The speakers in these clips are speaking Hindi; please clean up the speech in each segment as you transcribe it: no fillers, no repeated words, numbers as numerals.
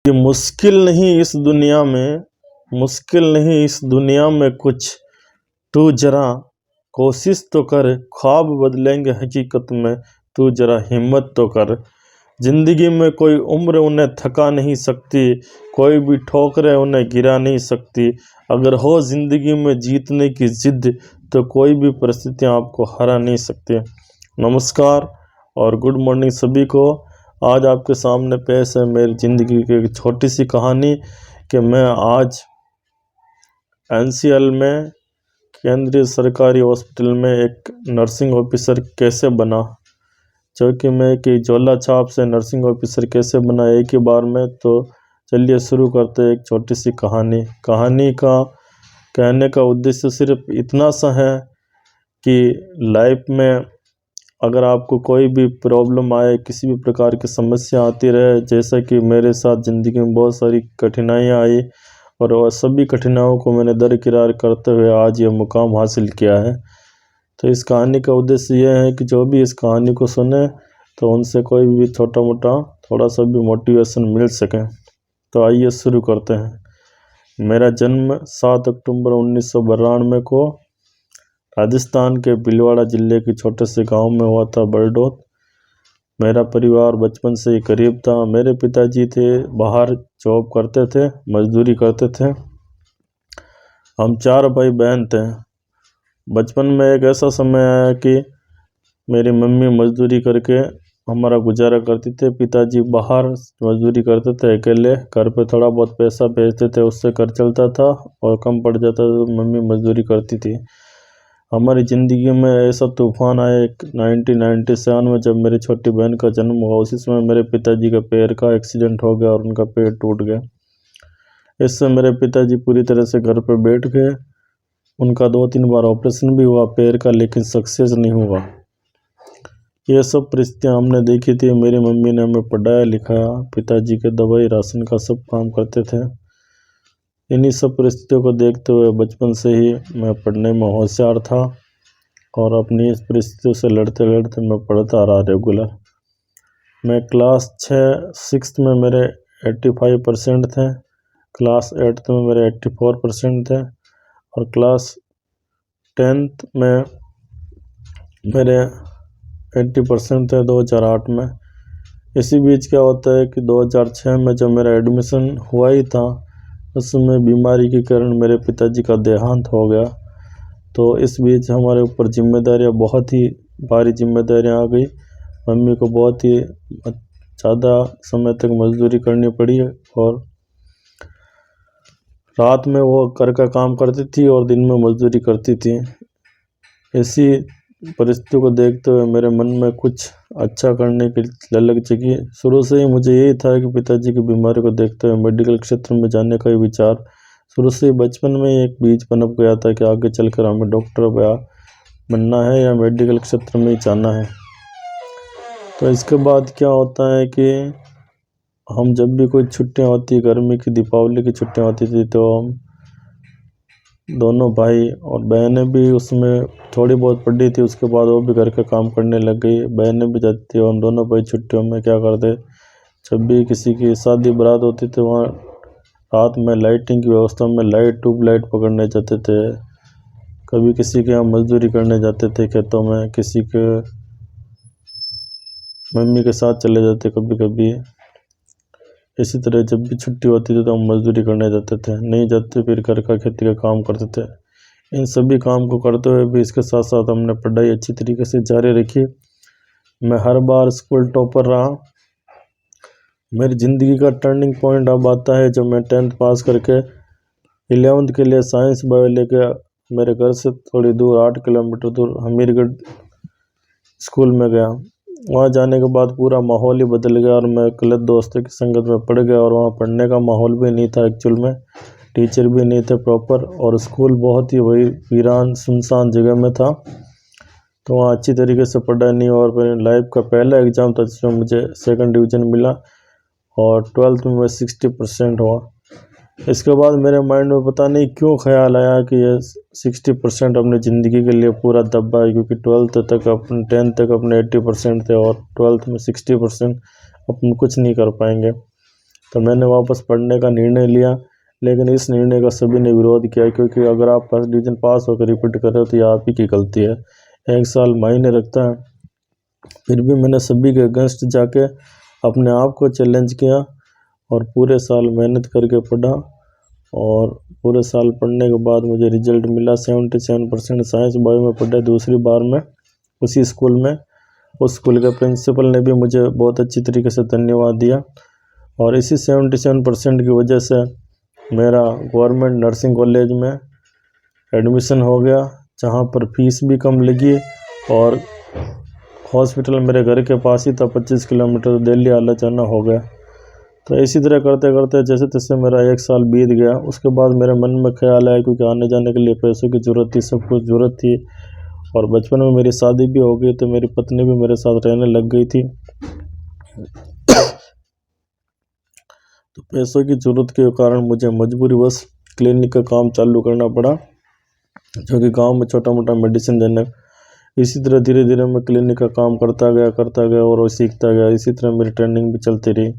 ये मुश्किल नहीं इस दुनिया में कुछ। तू जरा कोशिश तो कर, ख्वाब बदलेंगे हकीकत में। तू जरा हिम्मत तो कर। जिंदगी में कोई उम्र उन्हें थका नहीं सकती, कोई भी ठोकरें उन्हें गिरा नहीं सकती। अगर हो जिंदगी में जीतने की जिद, तो कोई भी परिस्थितियां आपको हरा नहीं सकती। नमस्कार और गुड मॉर्निंग सभी को। आज आपके सामने पेश है मेरी ज़िंदगी की एक छोटी सी कहानी कि मैं आज एनसीएल में केंद्रीय सरकारी हॉस्पिटल में एक नर्सिंग ऑफिसर कैसे बना, जो कि मैं कि झोला छाप से नर्सिंग ऑफिसर कैसे बना एक ही बार में। तो चलिए शुरू करते हैं एक छोटी सी कहानी का कहने का उद्देश्य सिर्फ इतना सा है कि लाइफ में अगर आपको कोई भी प्रॉब्लम आए, किसी भी प्रकार की समस्या आती रहे, जैसा कि मेरे साथ ज़िंदगी में बहुत सारी कठिनाइयाँ आई और वह सभी कठिनाइयों को मैंने दरकिनार करते हुए आज ये मुकाम हासिल किया है। तो इस कहानी का उद्देश्य यह है कि जो भी इस कहानी को सुने तो उनसे कोई भी छोटा मोटा थोड़ा सा भी मोटिवेशन मिल सके। तो आइए शुरू करते हैं। मेरा जन्म 7 अक्टूबर 1992 को राजस्थान के भीलवाड़ा जिले के छोटे से गांव में हुआ था, बरडोत। मेरा परिवार बचपन से ही करीब था। मेरे पिताजी थे बाहर जॉब करते थे, मजदूरी करते थे। हम 4 भाई बहन थे। बचपन में एक ऐसा समय आया कि मेरी मम्मी मजदूरी करके हमारा गुजारा करती थे। पिताजी बाहर मजदूरी करते थे अकेले, घर पे थोड़ा बहुत पैसा भेजते थे, उससे घर चलता था और कम पड़ जाता था तो मम्मी मजदूरी करती थी। हमारी ज़िंदगी में ऐसा तूफान आया एक 1997 में, जब मेरी छोटी बहन का जन्म हुआ। उसी समय मेरे पिताजी का पैर का एक्सीडेंट हो गया और उनका पैर टूट गया। इससे मेरे पिताजी पूरी तरह से घर पर बैठ गए। उनका 2-3 बार ऑपरेशन भी हुआ पैर का, लेकिन सक्सेस नहीं हुआ। ये सब परिस्थितियाँ हमने देखी थी। मेरी मम्मी ने हमें पढ़ाया लिखाया, पिताजी के दवाई राशन का सब काम करते थे। इन्हीं सब परिस्थितियों को देखते हुए बचपन से ही मैं पढ़ने में होशियार था और अपनी इस परिस्थितियों से लड़ते लड़ते मैं पढ़ता रहा रेगुलर। मैं क्लास 6 में मेरे 85% थे, क्लास 8 में मेरे 84% थे और क्लास 10th में मेरे 80% थे 2008 में। इसी बीच क्या होता है कि 2006 में जब मेरा एडमिशन हुआ ही था, उस समय बीमारी के कारण मेरे पिताजी का देहांत हो गया। तो इस बीच हमारे ऊपर जिम्मेदारियां, बहुत ही भारी जिम्मेदारियां आ गई। मम्मी को बहुत ही ज़्यादा समय तक मजदूरी करनी पड़ी और रात में वो घर का काम करती थी और दिन में मजदूरी करती थी। ऐसी परिस्थितियों को देखते हुए मेरे मन में कुछ अच्छा करने की ललक जगी। शुरू से ही मुझे यही था कि पिताजी की बीमारी को देखते हुए मेडिकल क्षेत्र में जाने का ही विचार शुरू से ही बचपन में ही एक बीज पनप गया था कि आगे चलकर हमें डॉक्टर बनना है या मेडिकल क्षेत्र में ही जाना है। तो इसके बाद क्या होता है कि हम जब भी कोई छुट्टियां होती, गर्मी की दीपावली की छुट्टियां होती थी, तो हम दोनों भाई और बहनें भी उसमें थोड़ी बहुत पढ़ी थी, उसके बाद वो भी घर का काम करने लग गई। बहनें भी जाती थी और हम दोनों भाई छुट्टियों में क्या करते, जब भी किसी की शादी बारात होती थी वहाँ रात में लाइटिंग की व्यवस्था में ट्यूबलाइट पकड़ने जाते थे। कभी किसी के यहाँ मजदूरी करने जाते थे खेतों में, किसी के मम्मी के साथ चले जाते कभी कभी। इसी तरह जब भी छुट्टी होती थी तो हम मजदूरी करने जाते थे, नहीं जाते फिर घर का खेती का काम करते थे। इन सभी काम को करते हुए भी इसके साथ साथ हमने पढ़ाई अच्छी तरीके से जारी रखी। मैं हर बार स्कूल टॉपर रहा। मेरी ज़िंदगी का टर्निंग पॉइंट अब आता है जब मैं 10th पास करके 11th के लिए साइंस बायो लेके मेरे घर से थोड़ी दूर 8 किलोमीटर दूर हमीरगढ़ स्कूल में गया। वहाँ जाने के बाद पूरा माहौल ही बदल गया और मैं गलत दोस्तों की संगत में पड़ गया और वहाँ पढ़ने का माहौल भी नहीं था एक्चुअल में, टीचर भी नहीं थे प्रॉपर और स्कूल बहुत ही वही वीरान सुनसान जगह में था। तो वहाँ अच्छी तरीके से पढ़ाई नहीं और मेरे लाइफ का पहला एग्ज़ाम था जिसमें मुझे 2nd डिवीज़न मिला और 12th में मैं 60% हुआ। इसके बाद मेरे माइंड में पता नहीं क्यों ख्याल आया कि ये 60% अपनी ज़िंदगी के लिए पूरा दब्बा है, क्योंकि 12th तक अपने 10th तक अपने 80% थे और 12th में 60% अपन कुछ नहीं कर पाएंगे। तो मैंने वापस पढ़ने का निर्णय लिया। लेकिन इस निर्णय का सभी ने विरोध किया, क्योंकि अगर आप फर्स्ट डिवीज़न पास होकर रिपीट कर रहे हो तो ये आप ही की गलती है, 1 साल मायने रखता है। फिर भी मैंने सभी के अगेंस्ट जाके अपने आप को चैलेंज किया और पूरे साल मेहनत करके पढ़ा। और पूरे साल पढ़ने के बाद मुझे रिजल्ट मिला 77% साइंस बायो में पढ़े दूसरी बार में उसी स्कूल में। उस स्कूल के प्रिंसिपल ने भी मुझे बहुत अच्छी तरीके से धन्यवाद दिया। और इसी 77% की वजह से मेरा गवर्नमेंट नर्सिंग कॉलेज में एडमिशन हो गया, जहाँ पर फीस भी कम लगी और हॉस्पिटल मेरे घर के पास ही था, 25 किलोमीटर दिल्ली आना जाना हो गया। तो इसी तरह करते करते जैसे तैसे मेरा 1 साल बीत गया। उसके बाद मेरे मन में ख्याल आया, क्योंकि आने जाने के लिए पैसों की ज़रूरत थी, सब कुछ ज़रूरत थी। और बचपन में मेरी शादी भी हो गई, तो मेरी पत्नी भी मेरे साथ रहने लग गई थी। तो पैसों की ज़रूरत के कारण मुझे मजबूरीवश क्लिनिक का काम चालू करना पड़ा, जो कि गाँव में छोटा मोटा मेडिसिन देने। इसी तरह धीरे धीरे मैं क्लिनिक का काम करता गया और सीखता गया। इसी तरह मेरी ट्रेनिंग भी चलती रही।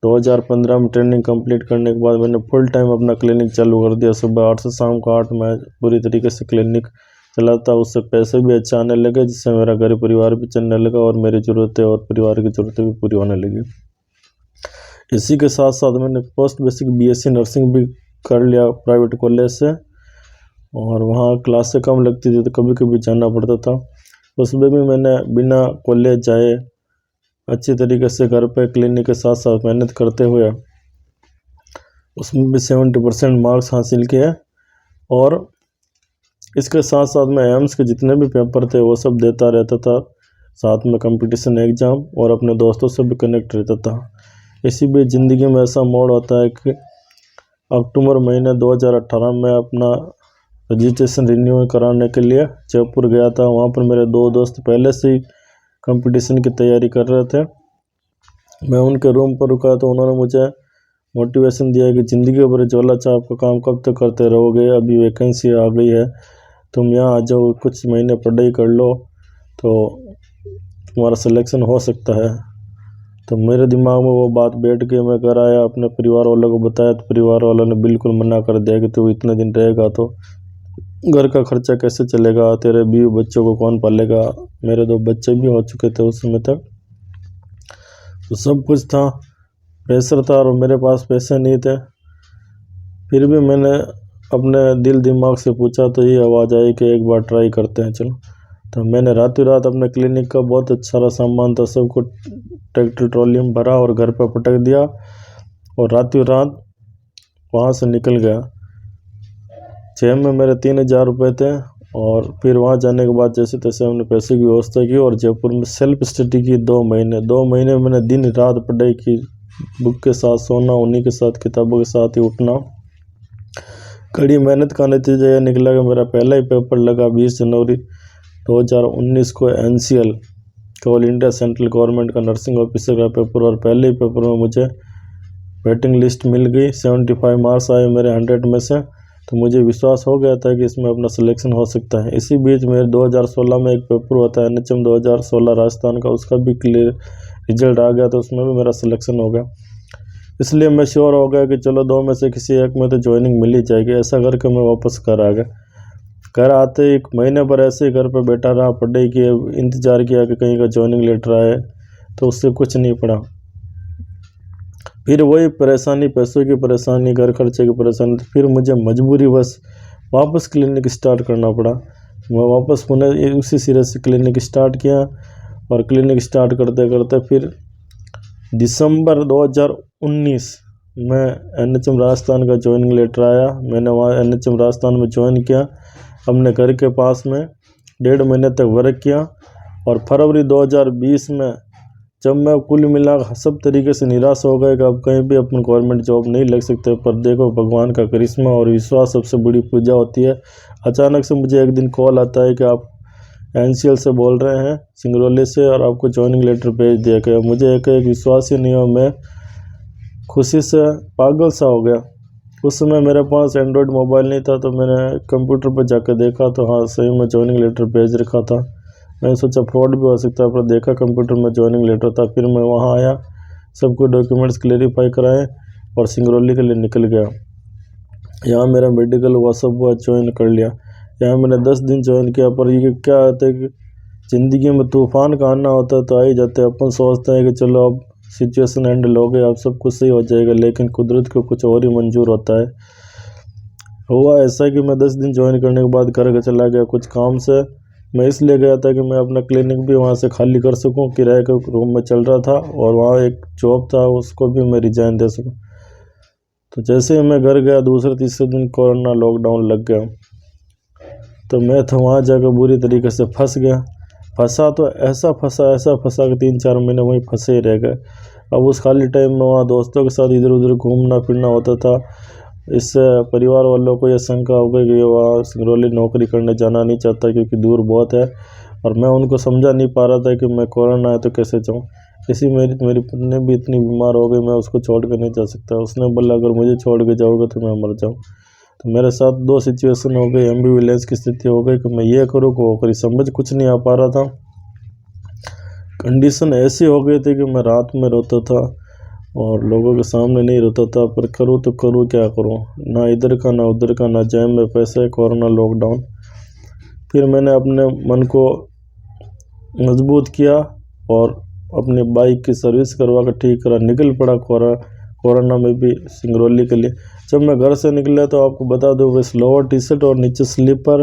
2015 में ट्रेनिंग कंप्लीट करने के बाद मैंने फुल टाइम अपना क्लिनिक चालू कर दिया। सुबह 8 से शाम को 8 मैं पूरी तरीके से क्लिनिक चलाता। उससे पैसे भी अच्छे आने लगे, जिससे मेरा घर परिवार भी चलने लगा और मेरी ज़रूरतें और परिवार की ज़रूरतें भी पूरी होने लगी। इसी के साथ साथ मैंने पोस्ट बेसिक BSc नर्सिंग भी कर लिया प्राइवेट कॉलेज से। और वहाँ क्लासें कम लगती थी, तो कभी कभी जाना पड़ता था। उसमें भी मैंने बिना कॉलेज जाए अच्छी तरीके से घर पे क्लिनिक के साथ साथ मेहनत करते हुए उसमें भी 70% मार्क्स हासिल किए। और इसके साथ साथ मैं एम्स के जितने भी पेपर थे वो सब देता रहता था, साथ में कंपटीशन एग्ज़ाम, और अपने दोस्तों से भी कनेक्ट रहता था। इसी बीच ज़िंदगी में ऐसा मोड़ होता है कि अक्टूबर महीने 2018 में अपना रजिस्ट्रेशन रिन्यू कराने के लिए जयपुर गया था। वहाँ पर मेरे 2 दोस्त पहले से ही कंपटीशन की तैयारी कर रहे थे। मैं उनके रूम पर रुका तो उन्होंने मुझे मोटिवेशन दिया कि ज़िंदगी भर झोला छाप का काम कब तक करते रहोगे, अभी वैकेंसी आ गई है, तुम यहाँ आ जाओ, कुछ महीने पढ़ाई कर लो तो तुम्हारा सिलेक्शन हो सकता है। तो मेरे दिमाग में वो बात बैठ गई। मैं घर आया, अपने परिवार वालों को बताया, तो परिवार वालों ने बिल्कुल मना कर दिया कि तू इतने दिन रहेगा तो घर का खर्चा कैसे चलेगा, तेरे बीवी बच्चों को कौन पालेगा। मेरे 2 बच्चे भी हो चुके थे उस समय तक, तो सब कुछ था, प्रेशर था और मेरे पास पैसे नहीं थे। फिर भी मैंने अपने दिल दिमाग से पूछा तो ये आवाज़ आई कि एक बार ट्राई करते हैं, चलो। तो मैंने रातों रात अपने क्लिनिक का बहुत अच्छा सारा सामान था, सबको ट्रैक्टर ट्रॉली में भरा और घर पर पटक दिया और रातों रात वहाँ से निकल गया। जेब में मेरे 3000 रुपये थे। और फिर वहाँ जाने के बाद जैसे तैसे हमने पैसे की व्यवस्था की और जयपुर में सेल्फ स्टडी की 2 महीने मैंने दिन रात पढ़ाई की, बुक के साथ सोना, उन्हीं के साथ किताबों के साथ ही उठना। कड़ी मेहनत का नतीजा यह निकला कि मेरा पहला ही पेपर लगा 20 जनवरी 2019 को NCL all India central government का नर्सिंग ऑफिसर का पेपर। और पहले ही पेपर में मुझे वेटिंग लिस्ट मिल गई, 75 मार्क्स आए मेरे 100 में से। तो मुझे विश्वास हो गया था कि इसमें अपना सिलेक्शन हो सकता है। इसी बीच मेरे 2016 में एक पेपर हुआ था NHM 2016 राजस्थान का, उसका भी क्लियर रिजल्ट आ गया, तो उसमें भी मेरा सिलेक्शन हो गया। इसलिए मैं श्योर हो गया कि चलो 2 में से किसी एक में तो ज्वाइनिंग मिल ही जाएगी। ऐसा करके मैं वापस घर आ गया। घर आते ही 1 महीने पर ऐसे ही घर पर बैठा रहा, पढ़ाई की, इंतज़ार किया कि कहीं का ज्वाइनिंग लेटर आए, तो उससे कुछ नहीं पड़ा। फिर वही परेशानी, पैसों की परेशानी, घर खर्चे की परेशानी। तो फिर मुझे मजबूरी बस वापस क्लिनिक स्टार्ट करना पड़ा। मैं वापस पुनः उसी सिरे से क्लिनिक स्टार्ट किया और क्लिनिक स्टार्ट करते करते फिर दिसंबर 2019 में NHM राजस्थान का ज्वाइनिंग लेटर आया। मैंने वहाँ NHM राजस्थान में ज्वाइन किया, अपने घर के पास में 1.5 महीने तक वर्क किया। और फरवरी 2020 में जब मैं कुल मिला सब तरीके से निराश हो गए कि अब कहीं भी अपनी गवर्नमेंट जॉब नहीं लग सकते, पर देखो भगवान का करिश्मा और विश्वास सबसे बड़ी पूजा होती है। अचानक से मुझे एक दिन कॉल आता है कि आप NCL से बोल रहे हैं, सिंगरौली से, और आपको ज्वाइनिंग लेटर भेज दिया गया। मुझे एक विश्वास ही नहीं हुआ, मैं खुशी से पागल सा हो गया। उस समय मेरे पास एंड्रॉयड मोबाइल नहीं था, तो मैंने कंप्यूटर पर जाकर देखा तो हाँ सही में ज्वाइनिंग लेटर भेज रखा था। मैंने सोचा फ्रॉड भी हो सकता है, पर देखा कंप्यूटर में ज्वाइनिंग लेटर था। फिर मैं वहाँ आया, सब कुछ डॉक्यूमेंट्स क्लेरिफाई कराए और सिंगरौली के लिए निकल गया। यहाँ मेरा मेडिकल हुआ, सब हुआ, ज्वाइन कर लिया। यहाँ मैंने 10 दिन ज्वाइन किया, पर ये क्या होता है कि ज़िंदगी में तूफान का आना होता है तो आ ही जाते हैं। अपन सोचते हैं कि चलो अब सिचुएशन हैंडल हो गई, अब सब कुछ सही हो जाएगा, लेकिन कुदरत को कुछ और ही मंजूर होता है। हुआ ऐसा कि मैं 10 दिन ज्वाइन करने के बाद घर चला गया कुछ काम से। मैं इसलिए गया था कि मैं अपना क्लिनिक भी वहाँ से खाली कर सकूँ, किराए के रूम में चल रहा था, और वहाँ एक जॉब था उसको भी मैं रिजाइन दे सकूँ। तो जैसे ही मैं घर गया दूसरे तीसरे दिन कोरोना लॉकडाउन लग गया, तो मैं तो वहाँ जाकर बुरी तरीके से फंस गया। फंसा तो ऐसा फंसा कि 3-4 महीने वहीं फंसे ही रह गए। अब उस खाली टाइम में वहाँ दोस्तों के साथ इधर उधर घूमना फिरना होता था। इससे परिवार वालों को यह शंका हो गई कि ये वहाँ सिंगरौली नौकरी करने जाना नहीं चाहता क्योंकि दूर बहुत है, और मैं उनको समझा नहीं पा रहा था कि मैं कोरोना है तो कैसे जाऊँ। इसी मेरी पत्नी भी इतनी बीमार हो गई, मैं उसको छोड़ कर नहीं जा सकता। उसने बोला अगर मुझे छोड़ के जाओगे तो मैं मर जाऊँ। तो मेरे साथ 2 सिचुएशन हो गई, एम्बुलेंस की स्थिति हो गई कि मैं ये करूँ वो करूँ, समझ कुछ नहीं आ पा रहा था। कंडीशन ऐसी हो गई थी कि मैं रात में रोता था और लोगों के सामने नहीं रोता था, पर करूँ तो करूँ क्या करूँ, ना इधर का ना उधर का, ना जेब में पैसे, कोरोना लॉकडाउन। फिर मैंने अपने मन को मजबूत किया और अपनी बाइक की सर्विस करवा कर ठीक करा, निकल पड़ा कोरोना में भी सिंगरौली के लिए। जब मैं घर से निकला तो आपको बता दूं, बस लोअर टी शर्ट और नीचे स्लीपर,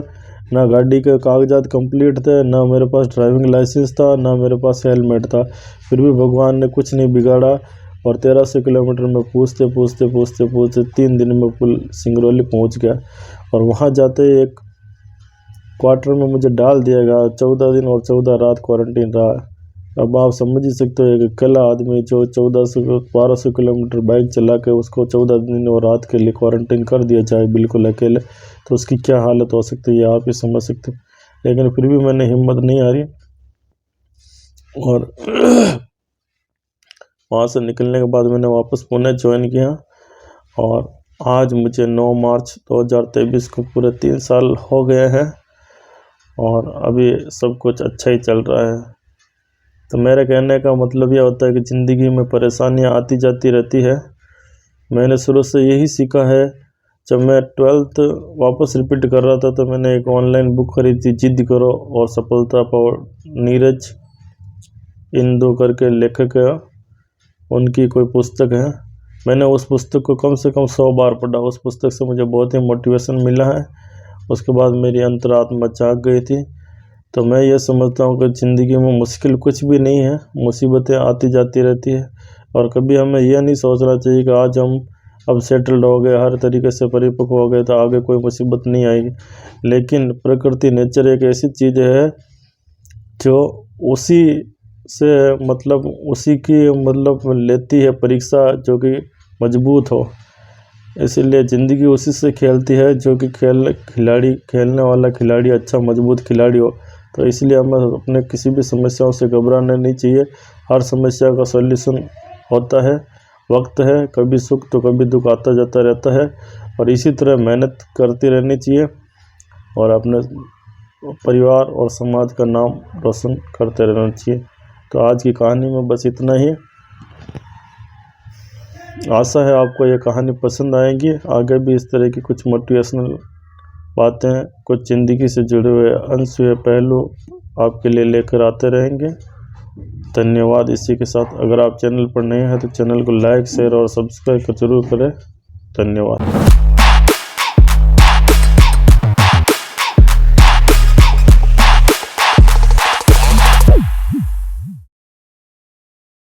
ना गाड़ी के कागजात कंप्लीट थे, ना मेरे पास ड्राइविंग लाइसेंस था, ना मेरे पास हेलमेट था। फिर भी भगवान ने कुछ नहीं बिगाड़ा और 1300 किलोमीटर में पूछते 3 दिन में पुल सिंगरौली पहुंच गया। और वहां जाते ही एक क्वार्टर में मुझे डाल दिया गया। 14 दिन और 14 रात क्वारंटीन रहा। अब आप समझ ही सकते हो, एक अकेला आदमी जो 1200 किलोमीटर बाइक चला के उसको 14 दिन और रात के लिए क्वारंटीन कर दिया जाए बिल्कुल अकेले, तो उसकी क्या हालत हो सकती है आप ही समझ सकते हो। लेकिन फिर भी मैंने हिम्मत नहीं हारी और वहाँ से निकलने के बाद मैंने वापस पुणे ज्वाइन किया। और आज मुझे 9 मार्च 2023 को पूरे 3 साल हो गए हैं और अभी सब कुछ अच्छा ही चल रहा है। तो मेरे कहने का मतलब यह होता है कि ज़िंदगी में परेशानियां आती जाती रहती है। मैंने शुरू से यही सीखा है। जब मैं 12th वापस रिपीट कर रहा था तो मैंने एक ऑनलाइन बुक खरीदी, जिद करो और सफलता पाओ, नीरज इंदु करके लेखक है, उनकी कोई पुस्तक है। मैंने उस पुस्तक को कम से कम 100 बार पढ़ा। उस पुस्तक से मुझे बहुत ही मोटिवेशन मिला है। उसके बाद मेरी अंतरात्मा जाग गई थी। तो मैं ये समझता हूँ कि ज़िंदगी में मुश्किल कुछ भी नहीं है, मुसीबतें आती जाती रहती है। और कभी हमें यह नहीं सोचना चाहिए कि आज हम अब सेटल्ड हो गए, हर तरीके से परिपक्व हो गए तो आगे कोई मुसीबत नहीं आएगी। लेकिन प्रकृति, नेचर एक ऐसी चीज़ है जो उसी से उसी की लेती है परीक्षा जो कि मजबूत हो। इसीलिए ज़िंदगी उसी से खेलती है जो कि खेलने वाला खिलाड़ी अच्छा मजबूत खिलाड़ी हो। तो इसलिए हमें अपने किसी भी समस्याओं से घबराना नहीं चाहिए। हर समस्या का सॉल्यूशन होता है, वक्त है, कभी सुख तो कभी दुख आता जाता रहता है। और इसी तरह मेहनत करती रहनी चाहिए और अपने परिवार और समाज का नाम रोशन करते रहना चाहिए। तो आज की कहानी में बस इतना ही। आशा है आपको ये कहानी पसंद आएगी। आगे भी इस तरह की कुछ मोटिवेशनल बातें, कुछ ज़िंदगी से जुड़े हुए अनछुए पहलू आपके लिए लेकर आते रहेंगे। धन्यवाद। इसी के साथ अगर आप चैनल पर नए हैं तो चैनल को लाइक, शेयर और सब्सक्राइब जरूर करें। धन्यवाद।